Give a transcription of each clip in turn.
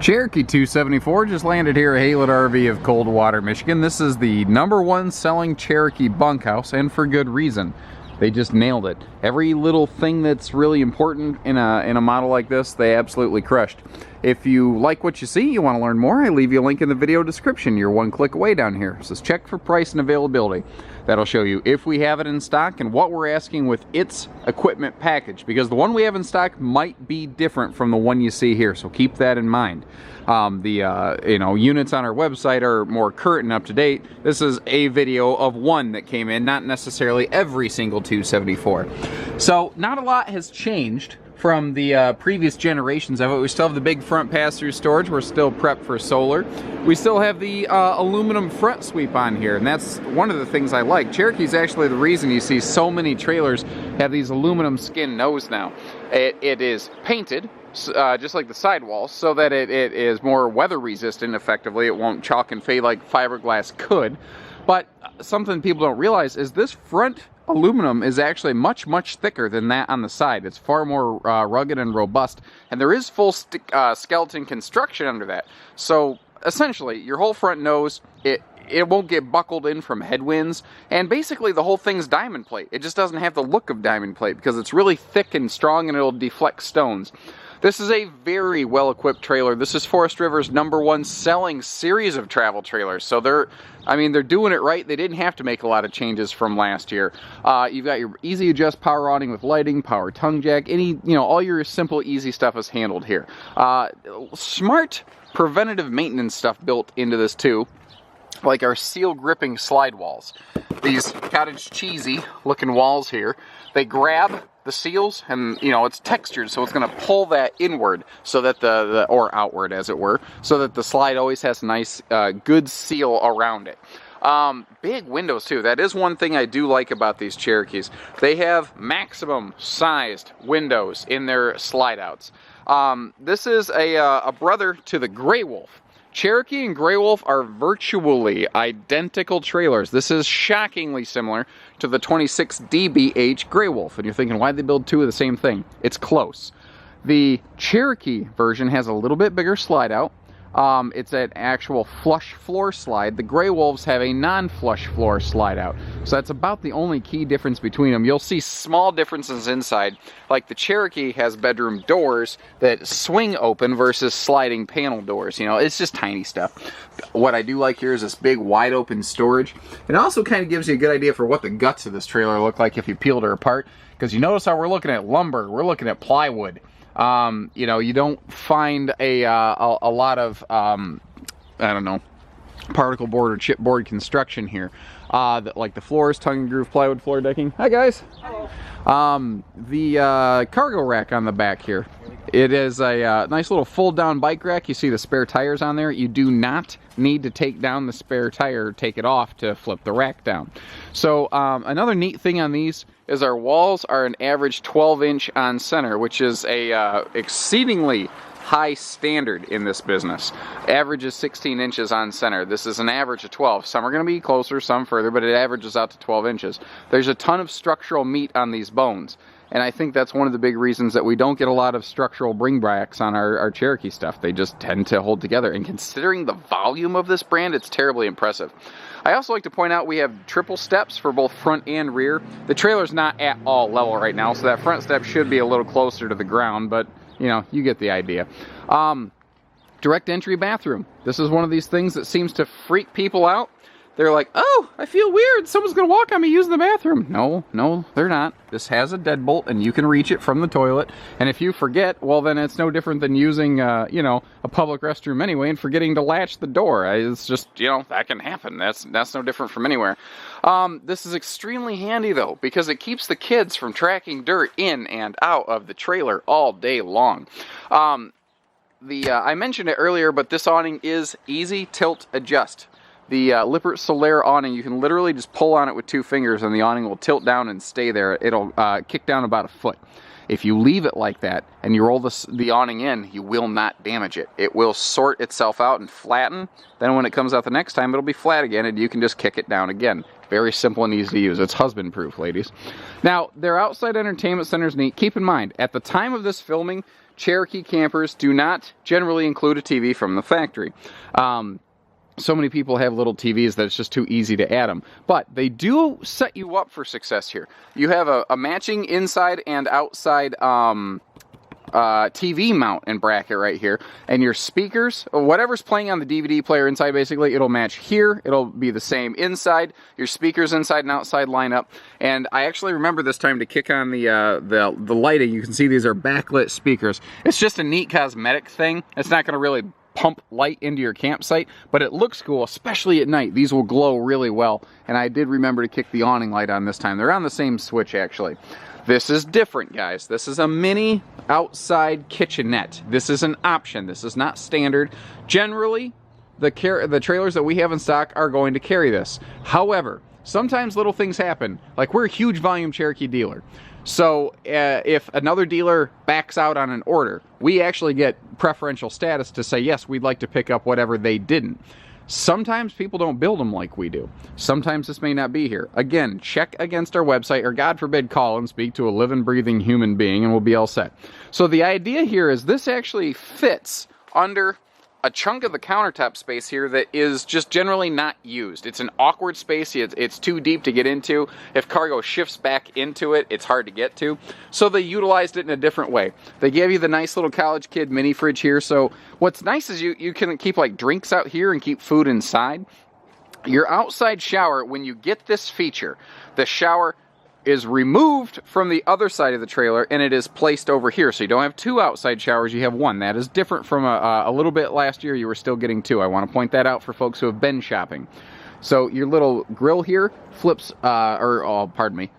Cherokee 274 just landed here at HaylettRV of Coldwater, Michigan. This is the #1 selling Cherokee bunkhouse, and for good reason. They just nailed it. Every little thing that's really important in a model like this, they absolutely crushed. If you like what you see, you want to learn more, I leave you a link in the video description. You're one click away down here. It says check for price and availability. That'll show you if we have it in stock and what we're asking with its equipment package, because the one we have in stock might be different from the one you see here, so keep that in mind. Units on our website are more current and up to date. This is a video of one that came in, not necessarily every single 274. So not a lot has changed from the previous generations of it. We still have the big front pass-through storage. We're still prepped for solar. We still have the aluminum front sweep on here, and that's one of the things I like. Cherokee's actually the reason you see so many trailers have these aluminum skin nose now. It is painted, just like the sidewalls, so that it is more weather resistant effectively. It won't chalk and fade like fiberglass could. But something people don't realize is this front aluminum is actually much thicker than that on the side. It's far more rugged and robust, and there is full skeleton construction under that. So essentially your whole front nose, it won't get buckled in from headwinds, and basically the whole thing's diamond plate. It just doesn't have the look of diamond plate because it's really thick and strong and it'll deflect stones. This is a very well-equipped trailer. This is Forest River's #1 selling series of travel trailers. So they're doing it right. They didn't have to make a lot of changes from last year. You've got your easy adjust power awning with lighting, power tongue jack, all your simple, easy stuff is handled here. Smart preventative maintenance stuff built into this too, like our seal gripping slide walls. These cottage cheesy looking walls here, they grab the seals, and it's textured, so it's going to pull that inward, so that or outward as it were, so that the slide always has a nice good seal around it. Big windows too. That is one thing I do like about these Cherokees. They have maximum sized windows in their slide outs. This is a brother to the Grey Wolf. Cherokee and Grey Wolf are virtually identical trailers. This is shockingly similar to the 26 DBH Grey Wolf. And you're thinking, why'd they build two of the same thing? It's close. The Cherokee version has a little bit bigger slide out. It's an actual flush floor slide. The Grey Wolves have a non-flush floor slide out. So that's about the only key difference between them. You'll see small differences inside. Like the Cherokee has bedroom doors that swing open versus sliding panel doors. It's just tiny stuff. What I do like here is this big wide open storage. It also kind of gives you a good idea for what the guts of this trailer look like if you peeled her apart. Because you notice how we're looking at lumber, we're looking at plywood. You don't find a lot of, particle board or chipboard construction here. Like the floors, tongue and groove plywood floor decking. Hi guys. Hello. The cargo rack on the back here. It is a nice little fold down bike rack. You see the spare tires on there. You do not need to take down the spare tire, take it off to flip the rack down. So another neat thing on these is our walls are an average 12-inch on center, which is a exceedingly high standard in this business. Average is 16 inches on center. This is an average of 12. Some are going to be closer, some further, but it averages out to 12 inches. There's a ton of structural meat on these bones, and I think that's one of the big reasons that we don't get a lot of structural bringbacks on our Cherokee stuff. They just tend to hold together, and considering the volume of this brand, it's terribly impressive. I also like to point out we have triple steps for both front and rear. The trailer's not at all level right now, so that front step should be a little closer to the ground, but you get the idea. Direct entry bathroom. This is one of these things that seems to freak people out. They're like, oh, I feel weird. Someone's going to walk on me using the bathroom. No, they're not. This has a deadbolt, and you can reach it from the toilet. And if you forget, well, then it's no different than using, a public restroom anyway and forgetting to latch the door. It's just, that can happen. That's no different from anywhere. This is extremely handy, though, because it keeps the kids from tracking dirt in and out of the trailer all day long. I mentioned it earlier, but this awning is easy tilt adjust. The Lippert Solaire awning, you can literally just pull on it with 2 fingers and the awning will tilt down and stay there. It'll kick down about a foot. If you leave it like that and you roll the awning in, you will not damage it. It will sort itself out and flatten. Then when it comes out the next time, it'll be flat again and you can just kick it down again. Very simple and easy to use. It's husband-proof, ladies. Now, their outside entertainment center is neat. Keep in mind, at the time of this filming, Cherokee campers do not generally include a TV from the factory. So many people have little TVs that it's just too easy to add them. But they do set you up for success here. You have a matching inside and outside TV mount and bracket right here. And your speakers, whatever's playing on the DVD player inside, basically, it'll match here. It'll be the same inside. Your speakers inside and outside line up. And I actually remember this time to kick on the lighting. You can see these are backlit speakers. It's just a neat cosmetic thing. It's not going to really pump light into your campsite, but it looks cool, especially at night. These will glow really well, and I did remember to kick the awning light on this time. They're on the same switch, actually. This is different, guys. This is a mini outside kitchenette. This is an option. This is not standard. Generally, the trailers that we have in stock are going to carry this. However, sometimes little things happen. Like, we're a huge volume Cherokee dealer. So if another dealer backs out on an order, we actually get preferential status to say, yes, we'd like to pick up whatever they didn't. Sometimes people don't build them like we do. Sometimes this may not be here. Again, check against our website, or God forbid, call and speak to a living, breathing human being, and we'll be all set. So the idea here is this actually fits under a chunk of the countertop space here that is just generally not used. It's an awkward space. It's too deep to get into. If cargo shifts back into it, it's hard to get to. So they utilized it in a different way. They gave you the nice little college kid mini fridge here. So what's nice is you can keep like drinks out here and keep food inside. Your outside shower, when you get this feature, the shower is removed from the other side of the trailer and it is placed over here. So you don't have two outside showers, you have one. That is different from a little bit last year. You were still getting two. I want to point that out for folks who have been shopping. So your little grill here flips,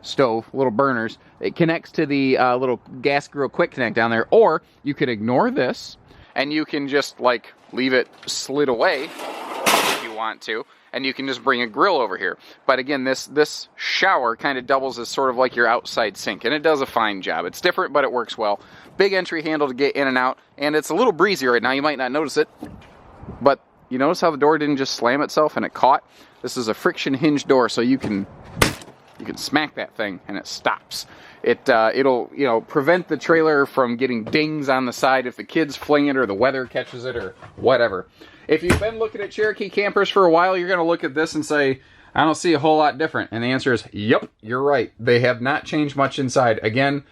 stove, little burners. It connects to the little gas grill quick connect down there, or you could ignore this and you can just like leave it slid away if you want to. And you can just bring a grill over here. But again, this shower kind of doubles as sort of like your outside sink, and it does a fine job. It's different, but it works well. Big entry handle to get in and out, and it's a little breezy right now. You might not notice it, but you notice how the door didn't just slam itself and it caught? This is a friction hinge door, so you can smack that thing and it stops. It'll prevent the trailer from getting dings on the side if the kids fling it or the weather catches it or whatever. If you've been looking at Cherokee campers for a while, you're going to look at this and say, I don't see a whole lot different. And the answer is, yep, you're right. They have not changed much inside. Again,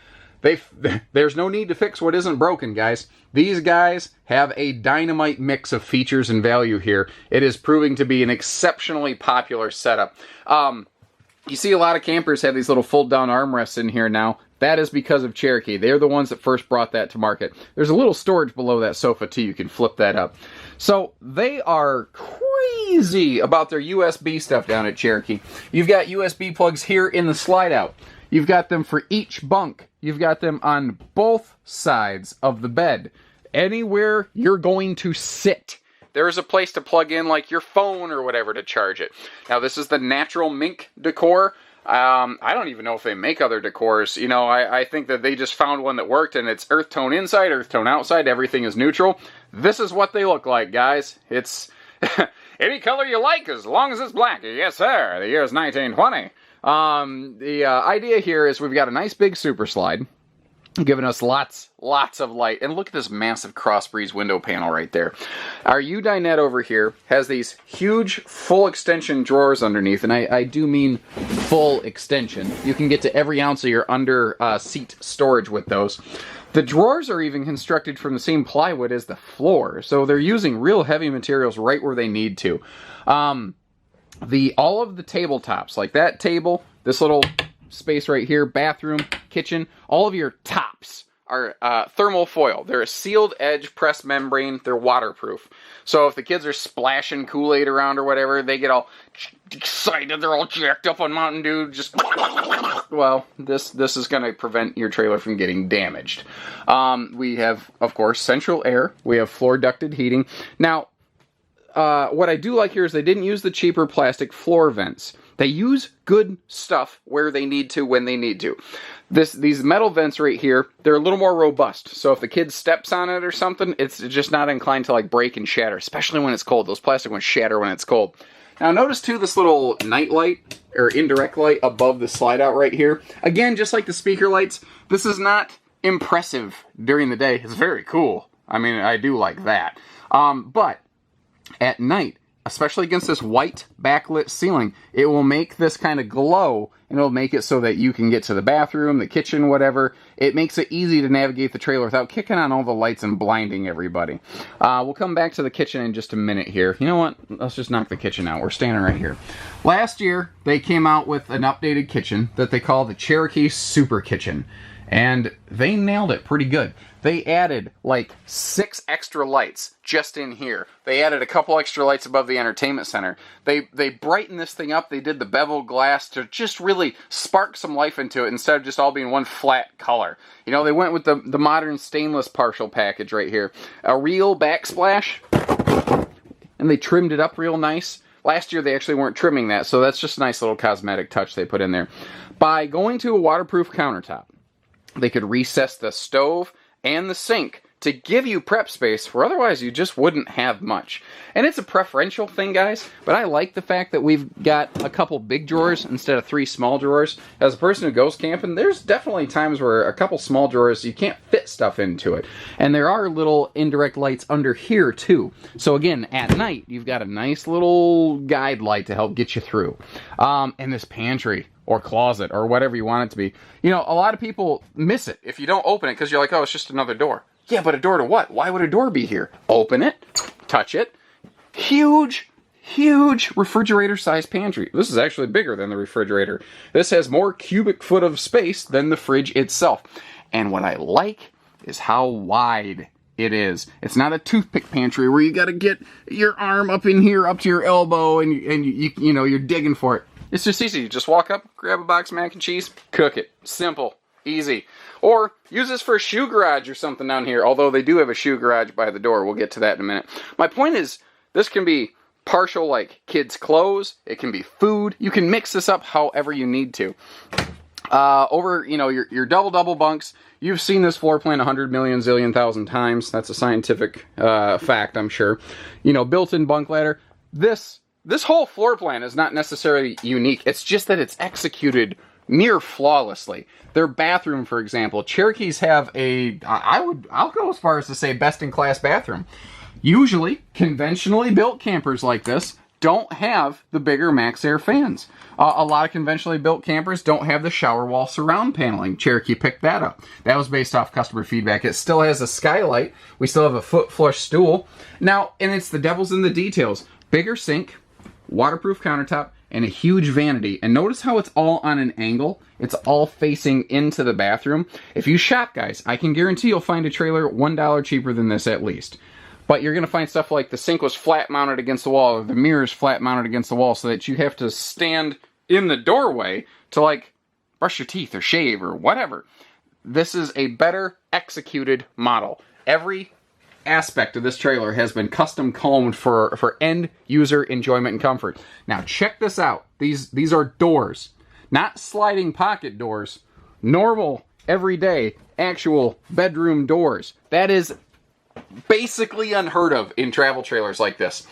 there's no need to fix what isn't broken, guys. These guys have a dynamite mix of features and value here. It is proving to be an exceptionally popular setup. You see a lot of campers have these little fold-down armrests in here now. That is because of Cherokee. They're the ones that first brought that to market. There's a little storage below that sofa, too. You can flip that up. So they are crazy about their USB stuff down at Cherokee. You've got USB plugs here in the slide-out. You've got them for each bunk. You've got them on both sides of the bed. Anywhere you're going to sit, there is a place to plug in like your phone or whatever to charge it. Now this is the natural mink decor. I don't even know if they make other decors. You know, I think that they just found one that worked, and it's earth tone inside, earth tone outside. Everything is neutral. This is what they look like, guys. It's any color you like as long as it's black. Yes, sir. The year is 1920. The idea here is we've got a nice big super slide, giving us lots of light. And look at this massive cross breeze window panel right there. Our U-dinette over here has these huge full extension drawers underneath, and I do mean full extension. You can get to every ounce of your under seat storage with those. The drawers are even constructed from the same plywood as the floor, so they're using real heavy materials right where they need to. All of the tabletops, like that table, this little space right here, bathroom, kitchen, all of your tops are thermal foil. They're a sealed edge press membrane. They're waterproof. So if the kids are splashing Kool-Aid around or whatever, they get all excited. They're all jacked up on Mountain Dew. Just, well, this is going to prevent your trailer from getting damaged. We have, of course, central air. We have floor ducted heating. Now, what I do like here is they didn't use the cheaper plastic floor vents. They use good stuff where they need to, when they need to. These metal vents right here, they're a little more robust. So if the kid steps on it or something, it's just not inclined to like break and shatter, especially when it's cold. Those plastic ones shatter when it's cold. Now notice too this little Nightlight or indirect light above the slide out right here. Again, just like the speaker lights, this is not impressive during the day. It's very cool. I mean, I do like that. But at night, especially against this white backlit ceiling, it will make this kind of glow, and it'll make it so that you can get to the bathroom, the kitchen, whatever. It makes it easy to navigate the trailer without kicking on all the lights and blinding everybody. We'll come back to the kitchen in just a minute here. You know what? Let's just knock the kitchen out. We're standing right here. Last year, they came out with an updated kitchen that they call the Cherokee Super Kitchen. And they nailed it pretty good. They added like 6 extra lights just in here. They added a couple extra lights above the entertainment center. They brightened this thing up. They did the beveled glass to just really spark some life into it instead of just all being one flat color. You know, they went with the modern stainless partial package right here. A real backsplash. And they trimmed it up real nice. Last year they actually weren't trimming that, so that's just a nice little cosmetic touch they put in there. By going to a waterproof countertop, they could recess the stove and the sink to give you prep space where otherwise you just wouldn't have much. And it's a preferential thing, guys, but I like the fact that we've got a couple big drawers instead of 3 small drawers. As a person who goes camping, there's definitely times where a couple small drawers, you can't fit stuff into it. And there are little indirect lights under here, too. So again, at night, you've got a nice little guide light to help get you through. And this pantry, or closet, or whatever you want it to be. You know, a lot of people miss it if you don't open it because you're like, oh, it's just another door. Yeah, but a door to what? Why would a door be here? Open it, touch it. Huge, huge refrigerator-sized pantry. This is actually bigger than the refrigerator. This has more cubic foot of space than the fridge itself. And what I like is how wide it is. It's not a toothpick pantry where you got to get your arm up in here, up to your elbow, and you know, you're digging for it. It's just easy. You just walk up, grab a box of mac and cheese, cook it. Simple. Easy. Or use this for a shoe garage or something down here, although they do have a shoe garage by the door. We'll get to that in a minute. My point is, this can be partial like kids' clothes. It can be food. You can mix this up however you need to. Over, you know, your double bunks, you've seen this floor plan 100 million zillion thousand times. That's a scientific fact, I'm sure. You know, built-in bunk ladder. This whole floor plan is not necessarily unique. It's just that it's executed near flawlessly. Their bathroom, for example, Cherokees have I'll go as far as to say best-in-class bathroom. Usually, conventionally built campers like this don't have the bigger MaxxAir fans. A lot of conventionally built campers don't have the shower wall surround paneling. Cherokee picked that up. That was based off customer feedback. It still has a skylight. We still have a foot flush stool. Now, and it's the devil's in the details. Bigger sink, waterproof countertop, and a huge vanity. And notice how it's all on an angle. It's all facing into the bathroom. If you shop, guys, I can guarantee you'll find a trailer $1 cheaper than this at least. But you're going to find stuff like the sink was flat mounted against the wall, or the mirror's flat mounted against the wall, so that you have to stand in the doorway to, like, brush your teeth or shave or whatever. This is a better executed model. Every aspect of this trailer has been custom combed for end user enjoyment and comfort. Now check this out. These are doors, not sliding pocket doors. Normal, everyday, actual bedroom doors. That is basically unheard of in travel trailers like this.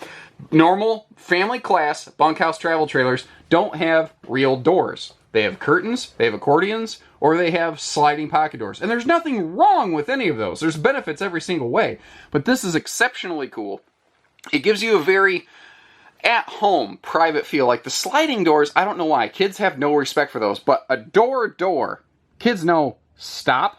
Normal family class bunkhouse travel trailers don't have real doors. They have curtains, they have accordions, or they have sliding pocket doors. And there's nothing wrong with any of those. There's benefits every single way. But this is exceptionally cool. It gives you a very at-home, private feel. Like the sliding doors, I don't know why. Kids have no respect for those. But a door, kids know, stop.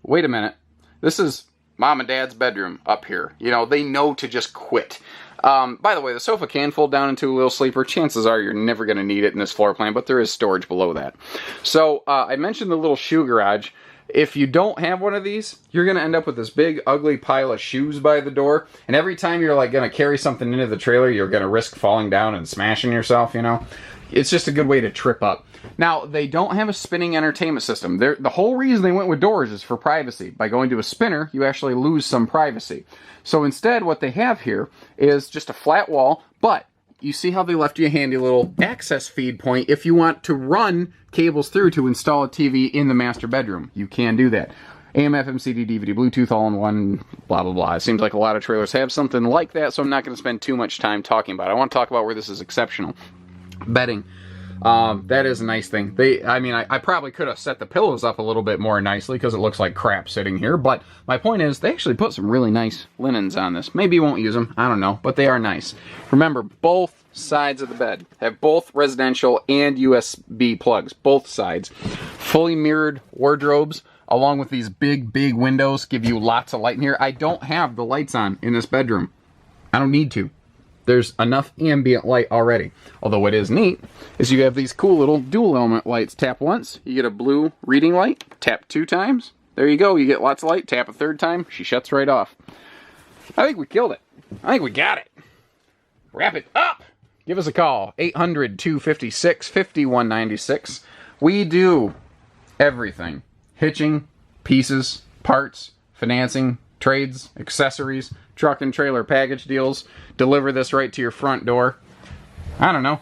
Wait a minute. This is mom and dad's bedroom up here. You know, they know to just quit. By the way, the sofa can fold down into a little sleeper. Chances are you're never going to need it in this floor plan, but there is storage below that. So, I mentioned the little shoe garage. If you don't have one of these, you're going to end up with this big, ugly pile of shoes by the door. And every time you're like going to carry something into the trailer, you're going to risk falling down and smashing yourself, you know? It's just a good way to trip up. Now, they don't have a spinning entertainment system. The whole reason they went with doors is for privacy. By going to a spinner, you actually lose some privacy. So instead, what they have here is just a flat wall, but you see how they left you a handy little access feed point if you want to run cables through to install a TV in the master bedroom. You can do that. AM, FM, CD, DVD, Bluetooth, all in one, blah, blah, blah. It seems like a lot of trailers have something like that, so I'm not going to spend too much time talking about it. I want to talk about where this is exceptional. Bedding. That is a nice thing. I mean, I probably could have set the pillows up a little bit more nicely because it looks like crap sitting here, but my point is they actually put some really nice linens on this. Maybe you won't use them, I don't know, but they are nice. Remember, both sides of the bed have both residential and USB plugs, both sides. Fully mirrored wardrobes, along with these big windows, give you lots of light in here. I don't have the lights on in this bedroom. I don't need to. There's enough ambient light already. Although what is neat is you have these cool little dual element lights. Tap once, you get a blue reading light. Tap 2 times. There you go, you get lots of light. Tap a 3rd time, she shuts right off. I think we killed it. I think we got it. Wrap it up. Give us a call, 800-256-5196. We do everything. Hitching, pieces, parts, financing, trades, accessories, truck and trailer package deals. Deliver this right to your front door. I don't know.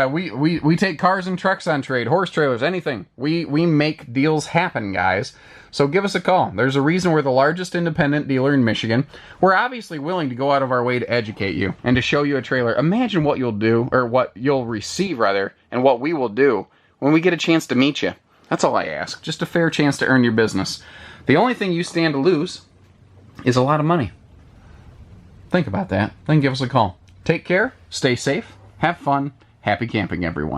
We take cars and trucks on trade, horse trailers, anything. We make deals happen, guys. So give us a call. There's a reason we're the largest independent dealer in Michigan. We're obviously willing to go out of our way to educate you and to show you a trailer. Imagine what you'll do, or what you'll receive rather, and what we will do when we get a chance to meet you. That's all I ask. Just a fair chance to earn your business. The only thing you stand to lose is a lot of money. Think about that. Then give us a call. Take care. Stay safe. Have fun. Happy camping, everyone.